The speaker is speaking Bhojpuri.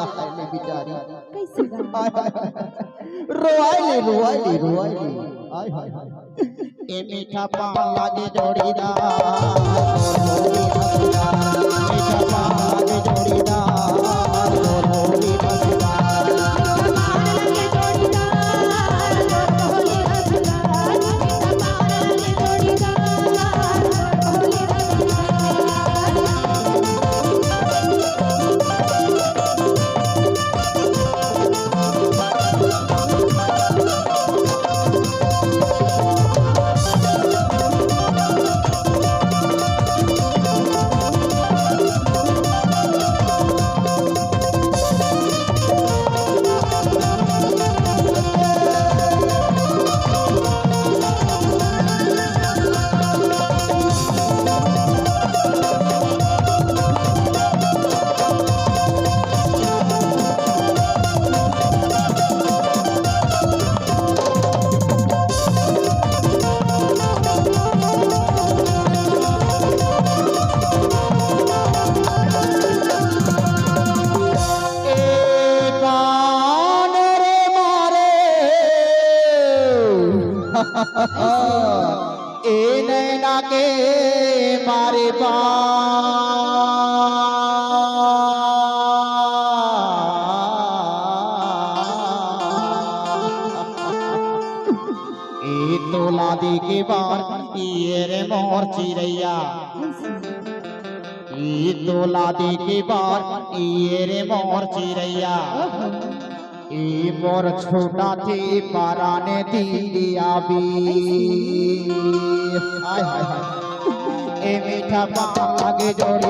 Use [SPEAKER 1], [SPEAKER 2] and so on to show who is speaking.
[SPEAKER 1] ले बिचारी
[SPEAKER 2] कैसे
[SPEAKER 1] रोआइली आय हाय हाय ए मीठा पान लागे जोड़ीदार मीठा पान लागे जोड़ीदार होली ए नैना के मारे ए तोला दी के बार ये रे मोर चिड़ैया ए तोला दी के बार ये रे मोर चिड़ैया ए मोर छोटा थे पाराने दिया भी हाय हाय हाय ए मीठा पान लागे जोड़ी